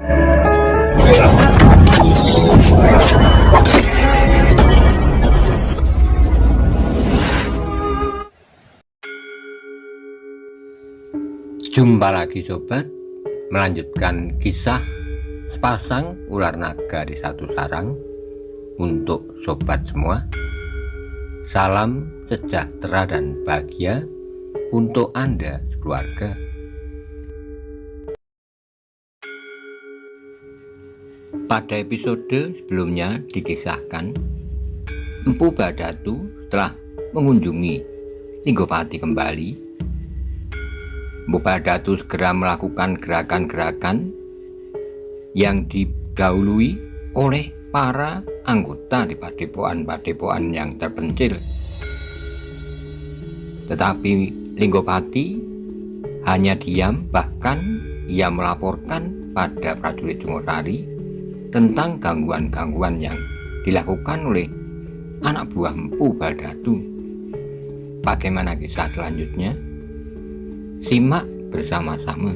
Jumpa lagi sobat, melanjutkan kisah sepasang ular naga di satu sarang. Untuk sobat semua, salam sejahtera dan bahagia untuk Anda keluarga. Pada episode sebelumnya dikisahkan, Empu Badatu setelah mengunjungi Linggopati kembali, Empu Badatu segera melakukan gerakan-gerakan yang didahului oleh para anggota di padepokan-padepokan yang terpencil. Tetapi Linggopati hanya diam, bahkan ia melaporkan pada prajurit Singosari tentang gangguan-gangguan yang dilakukan oleh anak buah Empu Badatu. Bagaimana kisah selanjutnya? Simak bersama-sama.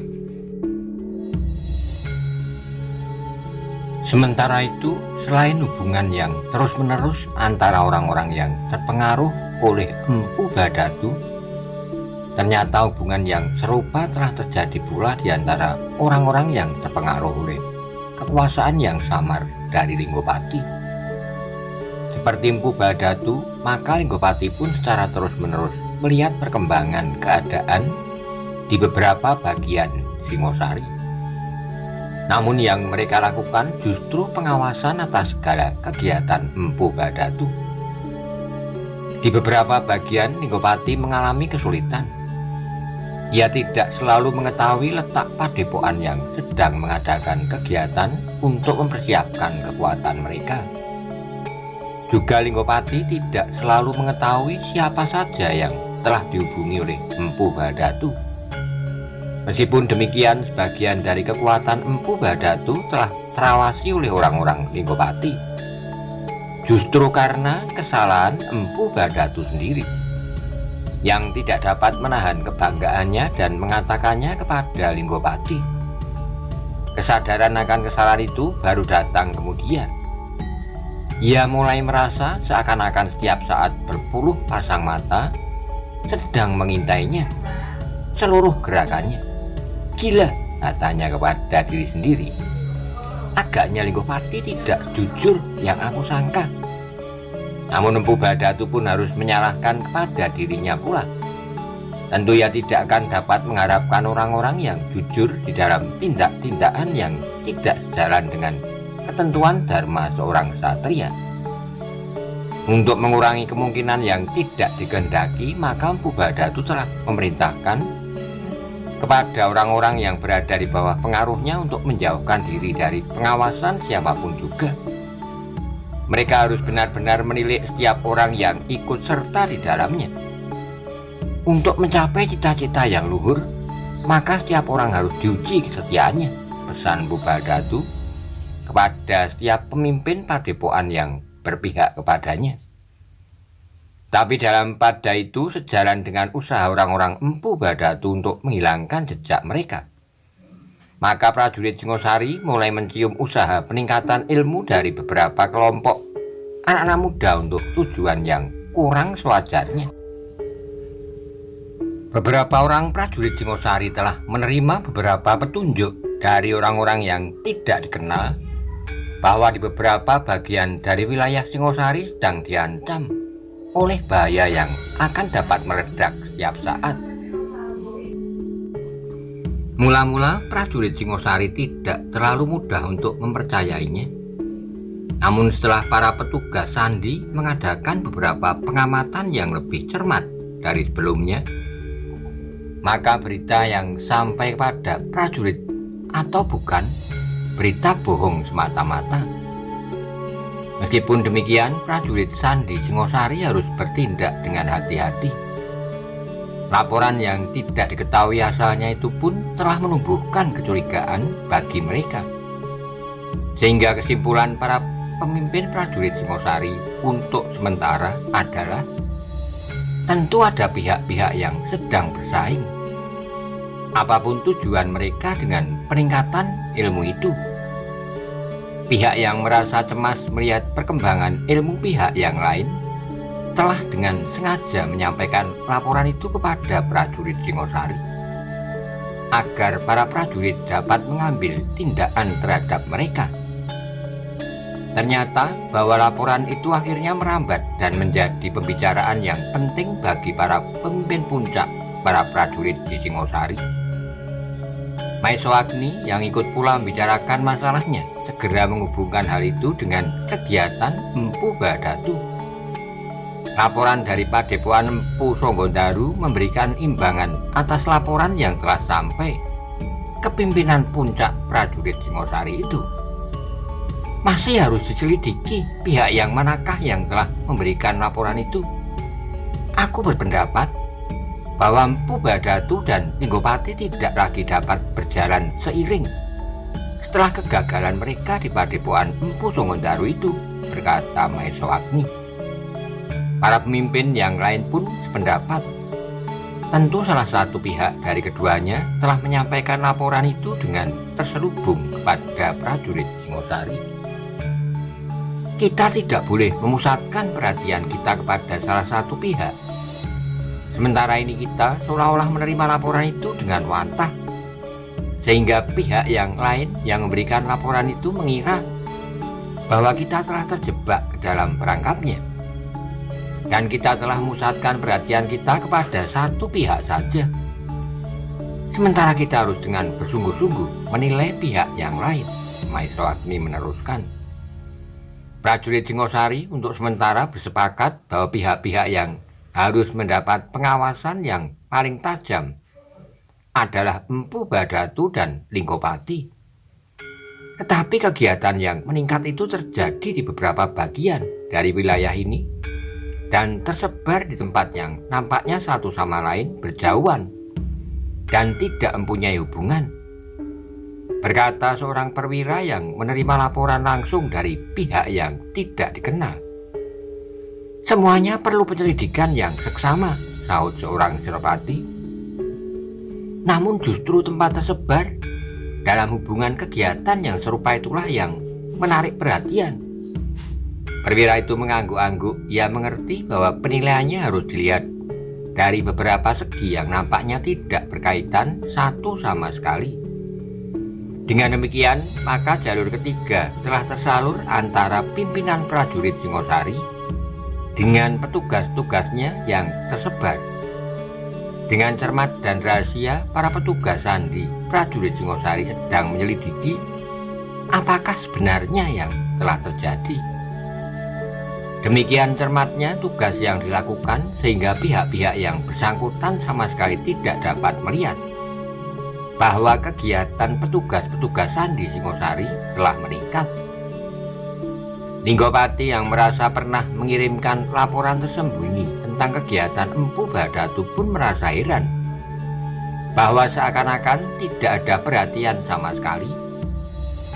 Sementara itu, selain hubungan yang terus-menerus antara orang-orang yang terpengaruh oleh Empu Badatu, ternyata hubungan yang serupa telah terjadi pula di antara orang-orang yang terpengaruh oleh kekuasaan yang samar dari Linggopati. Seperti Empu Badatu, maka Linggopati pun secara terus-menerus melihat perkembangan keadaan di beberapa bagian Singosari. Namun yang mereka lakukan justru pengawasan atas segala kegiatan Empu Badatu. Di beberapa bagian Linggopati mengalami kesulitan. Ia tidak selalu mengetahui letak padepokan yang sedang mengadakan kegiatan untuk mempersiapkan kekuatan mereka. Juga Linggopati tidak selalu mengetahui siapa saja yang telah dihubungi oleh Empu Badatu. Meskipun demikian, sebagian dari kekuatan Empu Badatu telah terawasi oleh orang-orang Linggopati. Justru karena kesalahan Empu Badatu sendiri, yang tidak dapat menahan kebanggaannya dan mengatakannya kepada Linggopati. Kesadaran akan kesalahan itu baru datang kemudian. Ia mulai merasa seakan-akan setiap saat berpuluh pasang mata sedang mengintainya, seluruh gerakannya. Gila, katanya kepada diri sendiri. Agaknya Linggopati tidak jujur yang aku sangka. Namun Empu Badatu pun harus menyalahkan kepada dirinya pula. Tentu ia tidak akan dapat mengharapkan orang-orang yang jujur di dalam tindak-tindakan yang tidak sejalan dengan ketentuan dharma seorang ksatria. Untuk mengurangi kemungkinan yang tidak dikehendaki, maka Empu Badatu telah memerintahkan kepada orang-orang yang berada di bawah pengaruhnya untuk menjauhkan diri dari pengawasan siapapun juga. Mereka harus benar-benar menilik setiap orang yang ikut serta di dalamnya. Untuk mencapai cita-cita yang luhur, maka setiap orang harus diuji kesetiaannya, pesan Empu Badatu kepada setiap pemimpin padepokan yang berpihak kepadanya. Tapi pada itu sejalan dengan usaha orang-orang Empu Badatu untuk menghilangkan jejak mereka, maka prajurit Singosari mulai mencium usaha peningkatan ilmu dari beberapa kelompok anak-anak muda untuk tujuan yang kurang sewajarnya. Beberapa orang prajurit Singosari telah menerima beberapa petunjuk dari orang-orang yang tidak dikenal bahwa di beberapa bagian dari wilayah Singosari sedang diancam oleh bahaya yang akan dapat meledak setiap saat. Mula-mula prajurit Singosari tidak terlalu mudah untuk mempercayainya. Namun setelah para petugas sandi mengadakan beberapa pengamatan yang lebih cermat dari sebelumnya, maka berita yang sampai pada prajurit atau bukan berita bohong semata-mata. Meskipun demikian, prajurit sandi Singosari harus bertindak dengan hati-hati. Laporan yang tidak diketahui asalnya itu pun telah menumbuhkan kecurigaan bagi mereka. Sehingga kesimpulan para pemimpin prajurit Singosari untuk sementara adalah tentu ada pihak-pihak yang sedang bersaing. Apapun tujuan mereka dengan peningkatan ilmu itu, Pihak yang merasa cemas melihat perkembangan ilmu pihak yang lain telah dengan sengaja menyampaikan laporan itu kepada prajurit Singosari agar para prajurit dapat mengambil tindakan terhadap mereka. Ternyata bahwa laporan itu akhirnya merambat dan menjadi pembicaraan yang penting bagi para pemimpin puncak para prajurit di Singosari. Maesowagni yang ikut pula membicarakan masalahnya segera menghubungkan hal itu dengan kegiatan Empu Badatu. Laporan dari Padepokan Empu Songgondaru memberikan imbangan atas laporan yang telah sampai ke pimpinan puncak prajurit Singosari itu. Masih harus diselidiki pihak yang manakah yang telah memberikan laporan itu. Aku berpendapat bahwa Empu Badatu dan Linggopati tidak lagi dapat berjalan seiring setelah kegagalan mereka di Padepokan Empu Songgondaru itu, berkata Maesowagni. Para pemimpin yang lain pun sependapat. Tentu salah satu pihak dari keduanya telah menyampaikan laporan itu dengan terselubung kepada prajurit Singosari. Kita tidak boleh memusatkan perhatian kita kepada salah satu pihak. Sementara ini kita seolah-olah menerima laporan itu dengan wantah, sehingga pihak yang lain yang memberikan laporan itu mengira bahwa kita telah terjebak ke dalam perangkapnya. Dan kita telah memusatkan perhatian kita kepada satu pihak saja. Sementara kita harus dengan bersungguh-sungguh menilai pihak yang lain, Maesowagni meneruskan. Prajurit Singosari untuk sementara bersepakat bahwa pihak-pihak yang harus mendapat pengawasan yang paling tajam adalah Empu Badatu dan Linggopati. Tetapi kegiatan yang meningkat itu terjadi di beberapa bagian dari wilayah ini dan tersebar di tempat yang nampaknya satu sama lain berjauhan dan tidak mempunyai hubungan, berkata seorang perwira yang menerima laporan langsung dari pihak yang tidak dikenal. Semuanya perlu penyelidikan yang seksama, sahut seorang Senopati. Namun justru tempat tersebar dalam hubungan kegiatan yang serupa itulah yang menarik perhatian. Perwira itu mengangguk-angguk. Ia mengerti bahwa penilaiannya harus dilihat dari beberapa segi yang nampaknya tidak berkaitan satu sama sekali. Dengan demikian, maka jalur ketiga telah tersalur antara pimpinan prajurit Singosari dengan petugas-tugasnya yang tersebar. Dengan cermat dan rahasia, para petugas sandi prajurit Singosari sedang menyelidiki apakah sebenarnya yang telah terjadi. Demikian cermatnya tugas yang dilakukan sehingga pihak-pihak yang bersangkutan sama sekali tidak dapat melihat bahwa kegiatan petugas-petugas sandi Singosari telah meningkat. Linggopati yang merasa pernah mengirimkan laporan tersembunyi tentang kegiatan Empu Badatu pun merasa heran bahwa seakan-akan tidak ada perhatian sama sekali.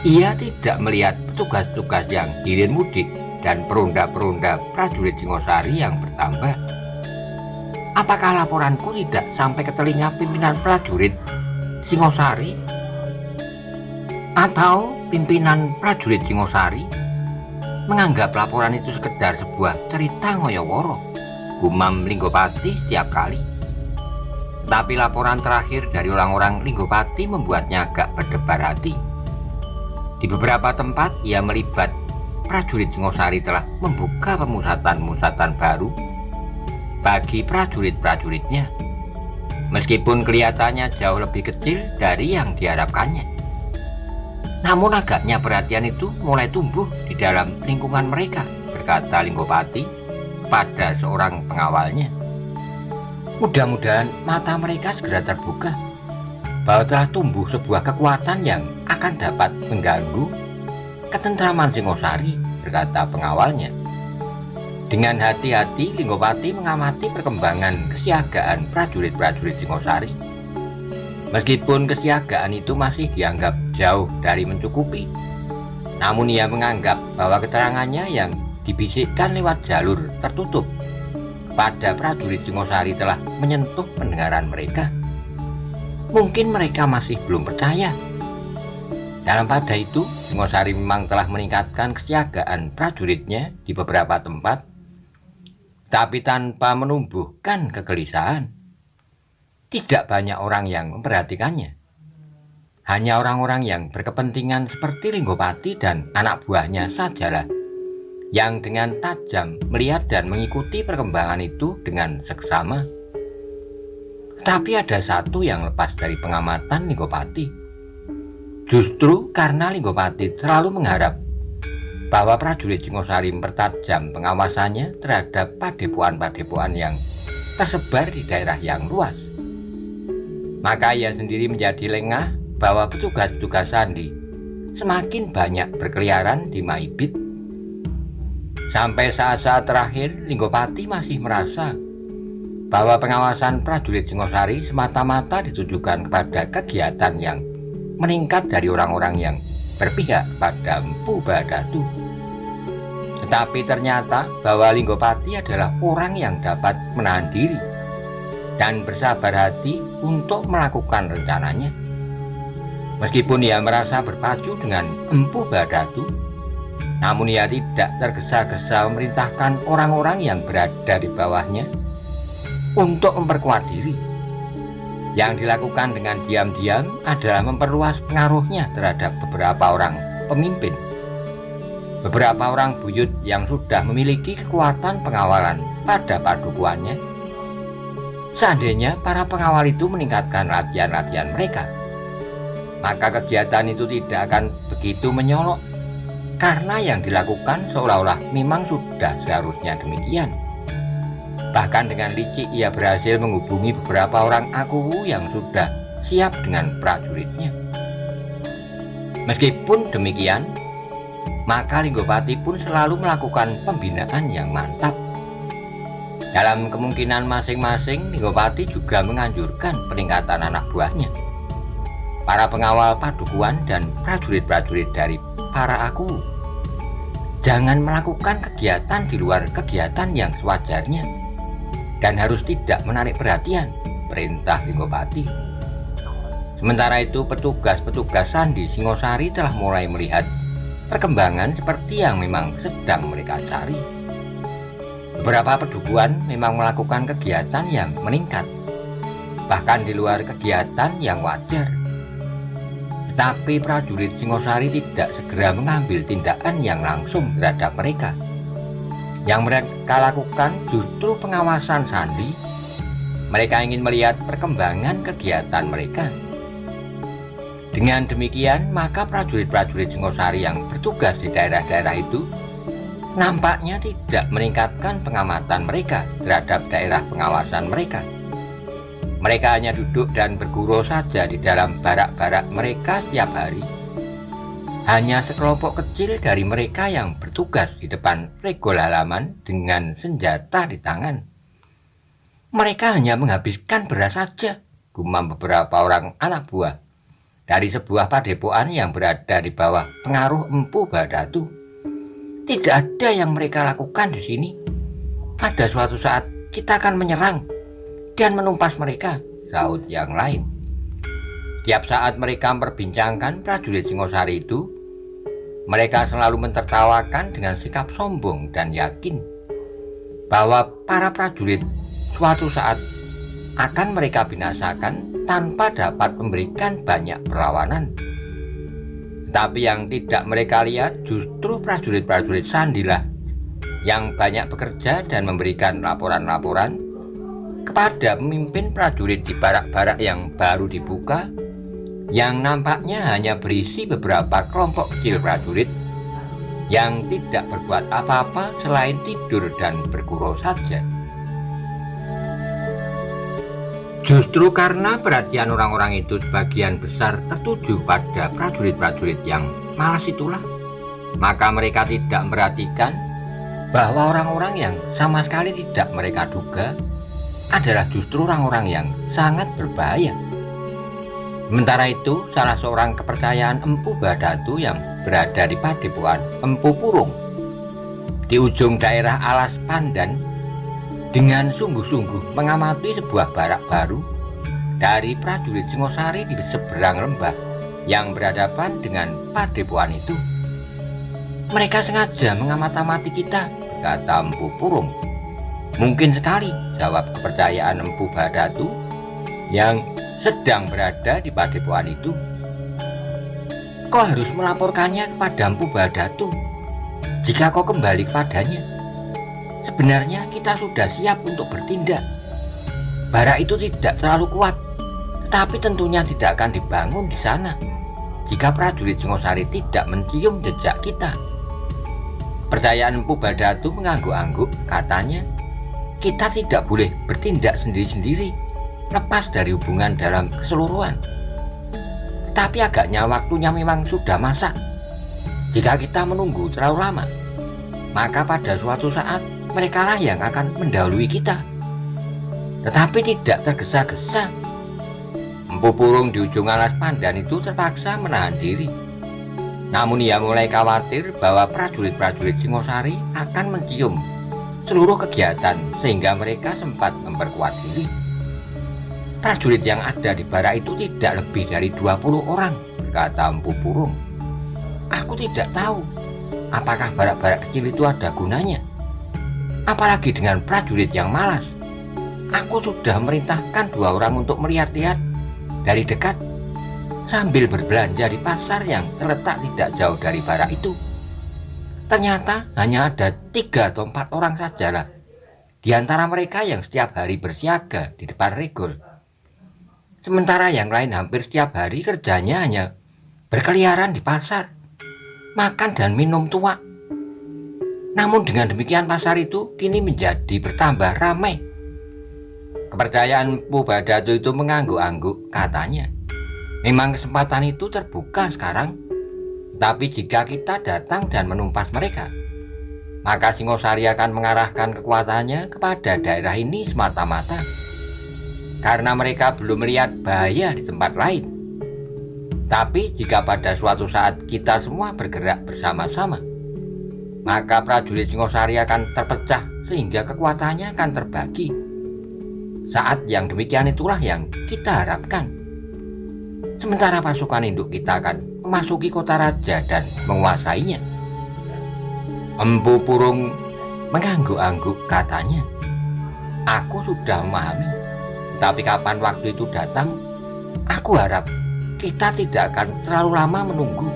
Ia tidak melihat petugas-petugas yang hilir mudik dan peronda-peronda prajurit Singosari yang bertambah. Apakah laporanku tidak sampai ke telinga pimpinan prajurit Singosari? Atau pimpinan prajurit Singosari menganggap laporan itu sekedar sebuah cerita ngoyoworo, gumam Linggopati setiap kali. Tapi laporan terakhir dari orang-orang Linggopati membuatnya agak berdebar hati. Di beberapa tempat ia melibat prajurit Singosari telah membuka pemusatan-pemusatan baru bagi prajurit-prajuritnya, meskipun kelihatannya jauh lebih kecil dari yang diharapkannya. Namun agaknya perhatian itu mulai tumbuh di dalam lingkungan mereka, berkata Linggopati pada seorang pengawalnya. Mudah-mudahan mata mereka segera terbuka bahwa telah tumbuh sebuah kekuatan yang akan dapat mengganggu ketentraman Singosari, berkata pengawalnya. Dengan hati-hati Linggopati mengamati perkembangan kesiagaan prajurit-prajurit Singosari. Meskipun kesiagaan itu masih dianggap jauh dari mencukupi, namun ia menganggap bahwa keterangannya yang dibisikkan lewat jalur tertutup pada prajurit Singosari telah menyentuh pendengaran mereka. Mungkin mereka masih belum percaya. Dalam pada itu, Singosari memang telah meningkatkan kesiagaan prajuritnya di beberapa tempat, tapi tanpa menumbuhkan kegelisahan. Tidak banyak orang yang memperhatikannya. Hanya orang-orang yang berkepentingan seperti Linggopati dan anak buahnya sajalah yang dengan tajam melihat dan mengikuti perkembangan itu dengan seksama. Tapi ada satu yang lepas dari pengamatan Linggopati. Justru karena Linggopati selalu mengharap bahwa prajurit Singosari mempertajam pengawasannya terhadap padepokan-padepokan yang tersebar di daerah yang luas. Maka ia sendiri menjadi lengah bahwa petugas-petugas sandi semakin banyak berkeliaran di Maibit. Sampai saat-saat terakhir, Linggopati masih merasa bahwa pengawasan prajurit Singosari semata-mata ditujukan kepada kegiatan yang meningkat dari orang-orang yang berpihak pada Mpu Badatu. Tetapi ternyata bahwa Linggopati adalah orang yang dapat menahan diri dan bersabar hati untuk melakukan rencananya. Meskipun ia merasa berpacu dengan Mpu Badatu, namun ia tidak tergesa-gesa memerintahkan orang-orang yang berada di bawahnya untuk memperkuat diri. Yang dilakukan dengan diam-diam adalah memperluas pengaruhnya terhadap beberapa orang pemimpin, beberapa orang buyut yang sudah memiliki kekuatan pengawalan pada padukuannya. Seandainya para pengawal itu meningkatkan latihan-latihan mereka, maka kegiatan itu tidak akan begitu menyolok, karena yang dilakukan seolah-olah memang sudah seharusnya demikian. Bahkan dengan licik ia berhasil menghubungi beberapa orang akuwu yang sudah siap dengan prajuritnya. Meskipun demikian, maka Linggopati pun selalu melakukan pembinaan yang mantap. Dalam kemungkinan masing-masing, Linggopati juga menganjurkan peningkatan anak buahnya, para pengawal padukuan dan prajurit-prajurit dari para akuwu. Jangan melakukan kegiatan di luar kegiatan yang sewajarnya dan harus tidak menarik perhatian, perintah Linggopati. Sementara itu, petugas-petugas sandi Singosari telah mulai melihat perkembangan seperti yang memang sedang mereka cari. Beberapa padukuan memang melakukan kegiatan yang meningkat, bahkan di luar kegiatan yang wajar. Tetapi prajurit Singosari tidak segera mengambil tindakan yang langsung terhadap mereka. Yang mereka lakukan justru pengawasan sandi. Mereka ingin melihat perkembangan kegiatan mereka. Dengan demikian, maka prajurit-prajurit Singosari yang bertugas di daerah-daerah itu nampaknya tidak meningkatkan pengamatan mereka terhadap daerah pengawasan mereka. Mereka hanya duduk dan bergurau saja di dalam barak-barak mereka setiap hari. Hanya sekelompok kecil dari mereka yang bertugas di depan regol halaman dengan senjata di tangan. Mereka hanya menghabiskan beras saja, gumam beberapa orang anak buah dari sebuah padepokan yang berada di bawah pengaruh Mpu Badatu. Tidak ada yang mereka lakukan di sini. Pada suatu saat kita akan menyerang dan menumpas mereka, sahut yang lain. Tiap saat mereka memperbincangkan prajurit Singosari itu, mereka selalu mentertawakan dengan sikap sombong dan yakin bahwa para prajurit suatu saat akan mereka binasakan tanpa dapat memberikan banyak perlawanan. Tetapi yang tidak mereka lihat justru prajurit-prajurit sandilah yang banyak bekerja dan memberikan laporan-laporan kepada pemimpin prajurit di barak-barak yang baru dibuka, yang nampaknya hanya berisi beberapa kelompok kecil prajurit yang tidak berbuat apa-apa selain tidur dan bergurau saja. Justru karena perhatian orang-orang itu sebagian besar tertuju pada prajurit-prajurit yang malas itulah, maka mereka tidak memperhatikan bahwa orang-orang yang sama sekali tidak mereka duga adalah justru orang-orang yang sangat berbahaya. Sementara itu, salah seorang kepercayaan Mpu Badatu yang berada di padepokan Mpu Purung di ujung daerah Alas Pandan dengan sungguh-sungguh mengamati sebuah barak baru dari prajurit Singosari di seberang lembah yang berhadapan dengan padepokan itu. Mereka sengaja mengamati kita, kata Empu Purung. Mungkin sekali, jawab kepercayaan Empu Badatu yang sedang berada di padepokan itu. Kau harus melaporkannya kepada Empu Badatu. Jika kau kembali kepadanya, sebenarnya kita sudah siap untuk bertindak. Bara itu tidak terlalu kuat, tetapi tentunya tidak akan dibangun di sana jika prajurit Singosari tidak mencium jejak kita. Percayaan Empu Badatu mengangguk-angguk, katanya, kita tidak boleh bertindak sendiri-sendiri, lepas dari hubungan dalam keseluruhan. Tetapi agaknya waktunya memang sudah masak. Jika kita menunggu terlalu lama, maka pada suatu saat merekalah yang akan mendahului kita. Tetapi tidak tergesa-gesa. Empu Purung di ujung alas pandan itu terpaksa menahan diri. Namun ia mulai khawatir bahwa prajurit-prajurit Singosari akan mencium seluruh kegiatan sehingga mereka sempat memperkuat diri. Prajurit yang ada di barak itu tidak lebih dari 20 orang, berkata Empu Purung. Aku tidak tahu apakah barak-barak kecil itu ada gunanya. Apalagi dengan prajurit yang malas. Aku sudah merintahkan 2 orang untuk melihat-lihat dari dekat sambil berbelanja di pasar yang terletak tidak jauh dari barak itu. Ternyata hanya ada 3 atau 4 orang sajalah di antara mereka yang setiap hari bersiaga di depan regol. Sementara yang lain hampir setiap hari kerjanya hanya berkeliaran di pasar, makan dan minum tuak. Namun dengan demikian pasar itu kini menjadi bertambah ramai. Kepercayaan Empu Badatu itu mengangguk-angguk, katanya, memang kesempatan itu terbuka sekarang. Tapi jika kita datang dan menumpas mereka, maka Singosari akan mengarahkan kekuatannya kepada daerah ini semata-mata, karena mereka belum melihat bahaya di tempat lain. Tapi jika pada suatu saat kita semua bergerak bersama-sama, maka prajurit Singosari akan terpecah sehingga kekuatannya akan terbagi. Saat yang demikian itulah yang kita harapkan. Sementara pasukan induk kita akan memasuki kota raja dan menguasainya. Empu Purung mengangguk-angguk, katanya, aku sudah memahami. Tapi kapan waktu itu datang, aku harap kita tidak akan terlalu lama menunggu.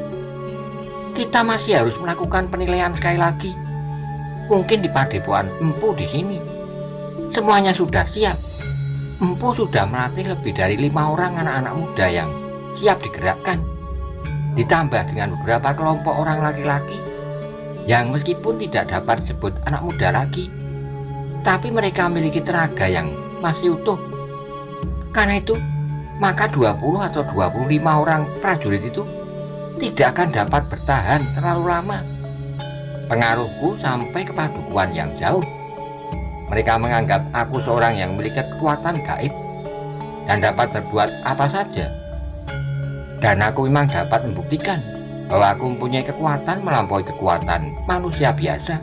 Kita masih harus melakukan penilaian sekali lagi. Mungkin di padepokan Empu di sini semuanya sudah siap. Empu sudah melatih lebih dari 5 orang anak-anak muda yang siap digerakkan, ditambah dengan beberapa kelompok orang laki-laki yang meskipun tidak dapat disebut anak muda lagi, tapi mereka memiliki tenaga yang masih utuh. Karena itu, maka 20 atau 25 orang prajurit itu tidak akan dapat bertahan terlalu lama. Pengaruhku sampai ke padukuhan yang jauh. Mereka menganggap aku seorang yang memiliki kekuatan gaib dan dapat berbuat apa saja. Dan aku memang dapat membuktikan bahwa aku mempunyai kekuatan melampaui kekuatan manusia biasa.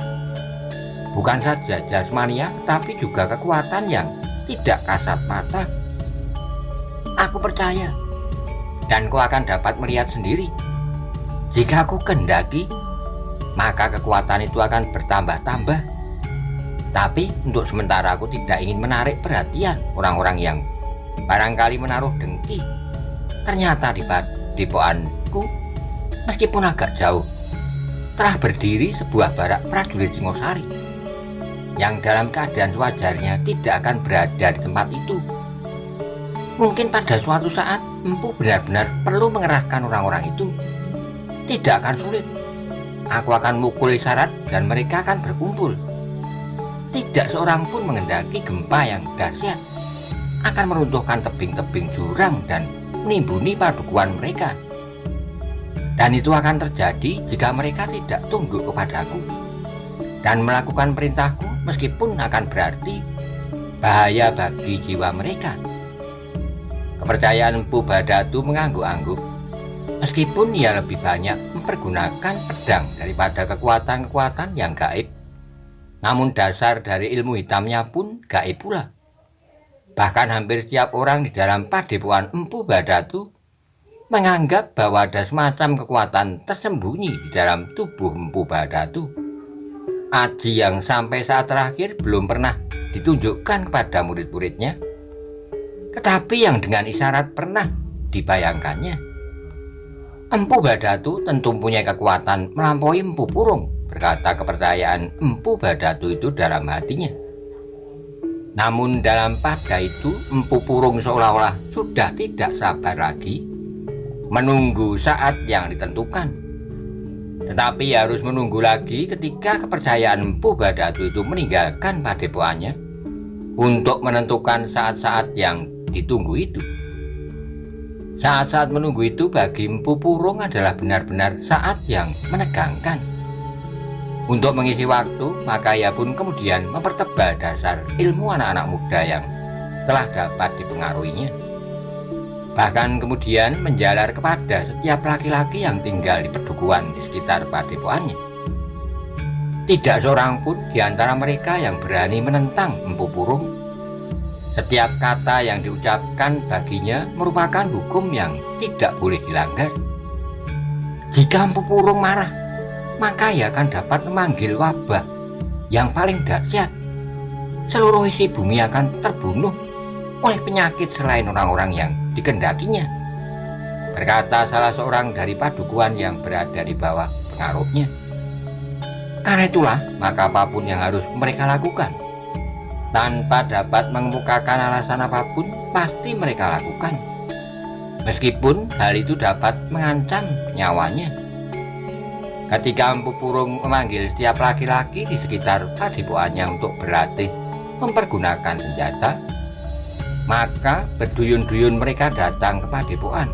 Bukan saja jasmania, tapi juga kekuatan yang tidak kasat mata. Aku percaya, dan kau akan dapat melihat sendiri. Jika aku kehendaki, maka kekuatan itu akan bertambah-tambah. Tapi untuk sementara aku tidak ingin menarik perhatian orang-orang yang barangkali menaruh dengki. Ternyata di padepokanku, meskipun agak jauh, telah berdiri sebuah barak prajurit Singosari yang dalam keadaan sewajarnya tidak akan berada di tempat itu. Mungkin pada suatu saat Empu benar-benar perlu mengerahkan orang-orang itu. Tidak akan sulit. Aku akan memukul isyarat dan mereka akan berkumpul. Tidak seorang pun mengendaki gempa yang dahsyat akan meruntuhkan tebing-tebing jurang dan menimbuni padukuhan mereka. Dan itu akan terjadi jika mereka tidak tunduk kepadaku dan melakukan perintahku, meskipun akan berarti bahaya bagi jiwa mereka. Kepercayaan Empu Badatu mengangguk-angguk. Meskipun ia lebih banyak mempergunakan pedang daripada kekuatan-kekuatan yang gaib, namun dasar dari ilmu hitamnya pun gaib pula. Bahkan hampir setiap orang di dalam padepokan Empu Badatu menganggap bahwa ada semacam kekuatan tersembunyi di dalam tubuh Empu Bharadatu. Aji yang sampai saat terakhir belum pernah ditunjukkan kepada murid-muridnya, tetapi yang dengan isyarat pernah dibayangkannya. Empu Bharadatu tentu mempunyai kekuatan melampaui Empu Purung, berkata kepercayaan Empu Bharadatu itu dalam hatinya. Namun dalam pada itu Empu Purung seolah-olah sudah tidak sabar lagi menunggu saat yang ditentukan. Tetapi harus menunggu lagi ketika kepercayaan Empu Bharadatu itu meninggalkan padepokannya untuk menentukan saat-saat yang ditunggu itu. Saat-saat menunggu itu bagi Empu Purung adalah benar-benar saat yang menegangkan. Untuk mengisi waktu, maka ia pun kemudian mempertebal dasar ilmu anak-anak muda yang telah dapat dipengaruhinya. Bahkan kemudian menjalar kepada setiap laki-laki yang tinggal di pedukuhan di sekitar padepokannya. Tidak seorang pun di antara mereka yang berani menentang Empu Purung. Setiap kata yang diucapkan baginya merupakan hukum yang tidak boleh dilanggar. Jika Empu Purung marah, maka ia akan dapat memanggil wabah yang paling dahsyat. Seluruh isi bumi akan terbunuh oleh penyakit selain orang-orang yang dikendakinya, berkata salah seorang dari padukuhan yang berada di bawah pengaruhnya. Karena itulah maka apapun yang harus mereka lakukan, tanpa dapat mengemukakan alasan apapun, pasti mereka lakukan, meskipun hal itu dapat mengancam nyawanya. Ketika Empu Purung memanggil setiap laki-laki di sekitar padepokannya untuk berlatih mempergunakan senjata, maka berduyun-duyun mereka datang ke padepokan.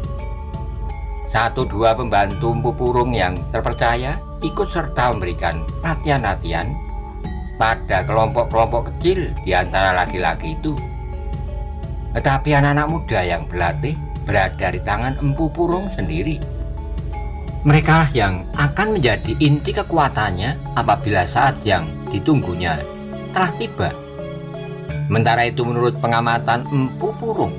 1-2 pembantu Empu Purung yang terpercaya ikut serta memberikan latihan-latihan pada kelompok-kelompok kecil di antara laki-laki itu. Tetapi anak-anak muda yang berlatih berada di tangan Empu Purung sendiri. Mereka yang akan menjadi inti kekuatannya apabila saat yang ditunggunya telah tiba. Sementara itu menurut pengamatan Empu Purung,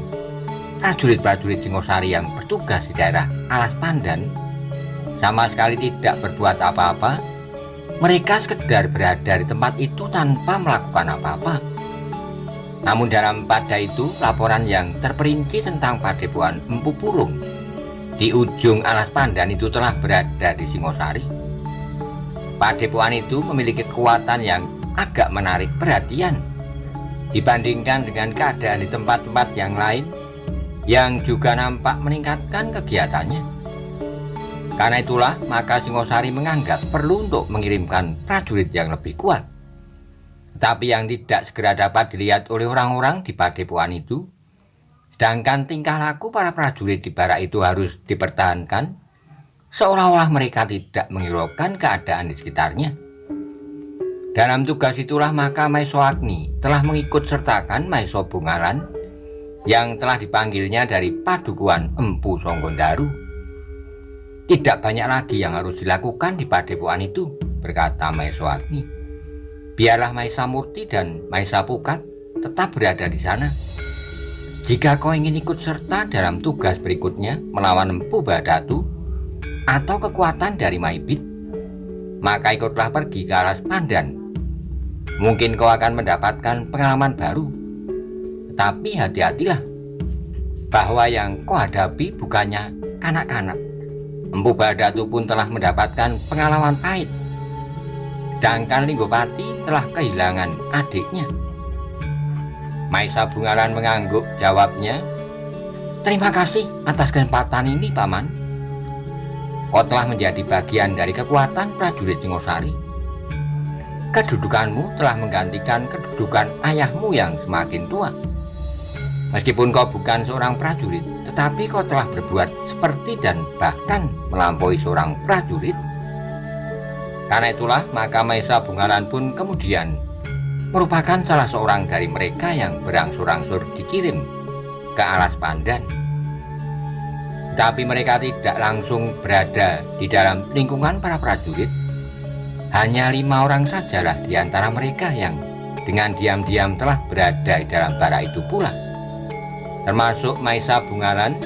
prajurit-prajurit Singosari yang bertugas di daerah Alas Pandan sama sekali tidak berbuat apa-apa. Mereka sekedar berada di tempat itu tanpa melakukan apa-apa. Namun dalam pada itu laporan yang terperinci tentang padepokan Empu Purung di ujung Alas Pandan itu telah berada di Singosari. Padepokan itu memiliki kekuatan yang agak menarik perhatian dibandingkan dengan keadaan di tempat-tempat yang lain yang juga nampak meningkatkan kegiatannya. Karena itulah maka Singosari menganggap perlu untuk mengirimkan prajurit yang lebih kuat. Tetapi yang tidak segera dapat dilihat oleh orang-orang di padepokan itu, sedangkan tingkah laku para prajurit di barak itu harus dipertahankan, seolah-olah mereka tidak menghiraukan keadaan di sekitarnya. Dalam tugas itulah maka Maiso Agni telah mengikut sertakan Maiso Bungalan yang telah dipanggilnya dari padukuhan Empu Songgondaru. Tidak banyak lagi yang harus dilakukan di padepokan itu, berkata Maiso Agni. Biarlah Maisa Murti dan Maisa Pukat tetap berada di sana. Jika kau ingin ikut serta dalam tugas berikutnya melawan Empu Bharadatu atau kekuatan dari Maibit, maka ikutlah pergi ke Alas Pandan. Mungkin kau akan mendapatkan pengalaman baru. Tetapi hati-hatilah, bahwa yang kau hadapi bukannya kanak-kanak. Empu Bharadatu pun telah mendapatkan pengalaman pahit. Sedangkan Linggopati telah kehilangan adiknya. Maisa Bungalan mengangguk, jawabnya, "Terima kasih atas kesempatan ini, Paman. Kau telah menjadi bagian dari kekuatan prajurit Singosari. Kedudukanmu telah menggantikan kedudukan ayahmu yang semakin tua. Meskipun kau bukan seorang prajurit, tetapi kau telah berbuat seperti dan bahkan melampaui seorang prajurit." Karena itulah maka Maisa Bungalan pun kemudian merupakan salah seorang dari mereka yang berangsur-angsur dikirim ke Alas Pandan. Tapi mereka tidak langsung berada di dalam lingkungan para prajurit. Hanya 5 orang sajalah di antara mereka yang dengan diam-diam telah berada di dalam barak itu pula, termasuk Maisa Bungalan,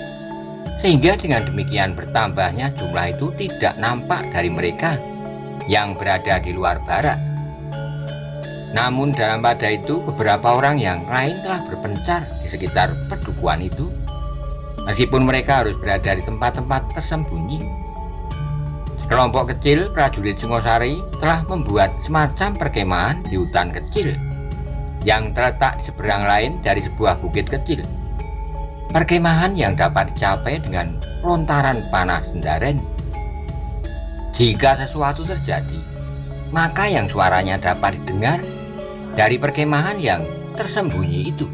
sehingga dengan demikian bertambahnya jumlah itu tidak nampak dari mereka yang berada di luar barak. Namun dalam pada itu beberapa orang yang lain telah berpencar di sekitar perdukuhan itu, meskipun mereka harus berada di tempat-tempat tersembunyi. Sekelompok kecil prajurit Singosari telah membuat semacam perkemahan di hutan kecil yang terletak di seberang lain dari sebuah bukit kecil. Perkemahan yang dapat dicapai dengan lontaran panah sendaren. Jika sesuatu terjadi, maka yang suaranya dapat didengar dari perkemahan yang tersembunyi itu.